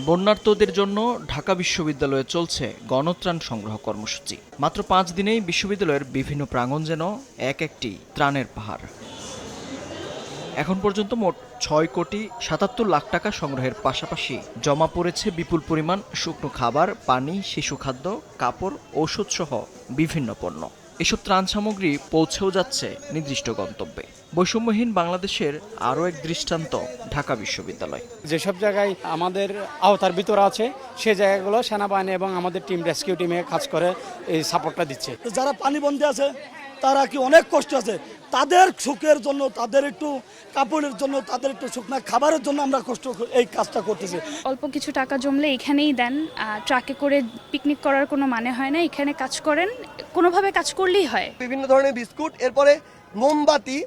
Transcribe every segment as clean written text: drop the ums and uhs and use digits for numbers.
বন্যার্তদের জন্য ঢাকা বিশ্ববিদ্যালয়ে চলছে গণত্রাণ সংগ্রহ কর্মসূচি। মাত্র 5 দিনেই বিশ্ববিদ্যালয়ের বিভিন্ন প্রাঙ্গণ যেন একটি ত্রাণের পাহাড়। এখন পর্যন্ত মোট ৬,৭৭,০০,০০০ টাকা সংগ্রহের পাশাপাশি জমা পড়েছে বিপুল পরিমাণ শুকনো খাবার, পানি, শিশু খাদ্য, কাপড়, ঔষধসহ বিভিন্ন পণ্য। এসব ত্রাণ সামগ্রী পৌঁছেও যাচ্ছে নির্দিষ্ট গন্তব্যে। বৈষম্যহীন বাংলাদেশের আরও এক দৃষ্টান্ত ঢাকা বিশ্ববিদ্যালয়। যেসব জায়গায় আমাদের আওতার ভিতরে আছে সে জায়গাগুলো সেনাবাহিনী এবং আমাদের টিম রেস্কিউ টিমে কাজ করে এই সাপোর্টটা দিচ্ছে। যারা পানিবন্দী আছে তারা কি অনেক কষ্ট আছে, তাদের সুখের জন্য, তাদের একটু কাপড়ের জন্য, তাদের একটু শুকনা খাবারের জন্য আমরা এই কাজটা করতেছি। অল্প কিছু টাকা জমলে এখানেই দেন, ট্রাকে করে পিকনিক করার কোনো মানে হয় না। এখানে কাজ করেন, কোনোভাবে কাজ করলেই হয়। বিভিন্ন ধরনের বিস্কুট, এরপরে মোমবাতি,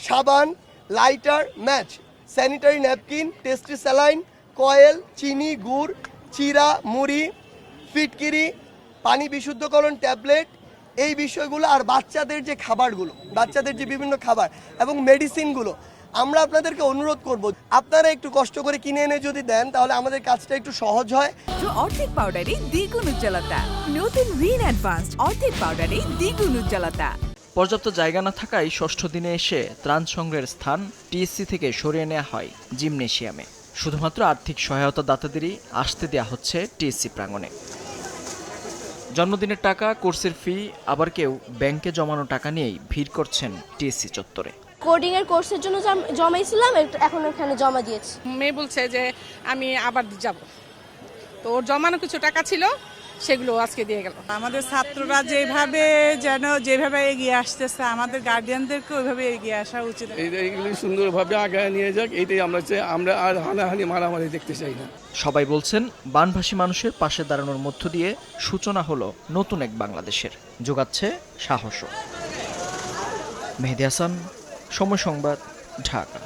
সাবান, lighter, match, sanitary napkin, tasty saline, coil, চিনি, গুড়, চিরা, মুড়ি, ফিটকিরি, পানি বিশুদ্ধকরণ ট্যাবলেট, এই বিষয়গুলো, আর বাচ্চাদের যে খাবারগুলো, বাচ্চাদের যে বিভিন্ন খাবার এবং মেডিসিনগুলো, আমরা আপনাদেরকে অনুরোধ করব আপনারা একটু কষ্ট করে কিনে এনে যদি দেন তাহলে আমাদের কাজটা একটু সহজ হয়। অর্ধেক পাউডারে দ্বিগুণ উজ্জ্বলতা, নতুন রিন অ্যাডভান্সড অর্ধেক পাউডারে দ্বিগুণ উজ্জ্বলতা। পর্যাপ্ত জায়গা না থাকায় ষষ্ঠ দিনে এসে ত্রাণ সংগ্রহের স্থান টিএসসি থেকে সরিয়ে নেওয়া হয় জিমনেশিয়ামে। শুধুমাত্র আর্থিক সহায়তা দাতাদেরই আসতে দেওয়া হচ্ছে টিএসসি প্রাঙ্গণে। জন্মদিনের টাকা, কোর্সের ফি, আবার কেউ ব্যাংকে জমানো টাকা নিয়েই ভিড় করছেন টিএসসি চত্বরে। কোডিং এর কোর্সের জন্য জমাইছিলাম, এখন ওখানে জমা দিয়েছি। মেয়ে বলছে যে আমি আবার যাব, তো ওর জমানো কিছু টাকা ছিল সেগুলো আজকে দিয়ে গেল। আমাদের ছাত্ররা যেভাবে এগিয়ে আসতেছে, আমাদের গার্ডিয়ানদেরকে ওইভাবে এগিয়ে আসা উচিত। এইগুলি সুন্দরভাবে আগায় নিয়ে যাক, এইটাই আমরা চাই। আমরা আর হানাহানি মারামারি দেখতে চাই না। সবাই বলছেন বানভাসী মানুষের পাশে দাঁড়ানোর মধ্য দিয়ে সূচনা হলো নতুন এক বাংলাদেশের, যোগাচ্ছে সাহসও। মেহেদী হাসান, সময় সংবাদ, ঢাকা।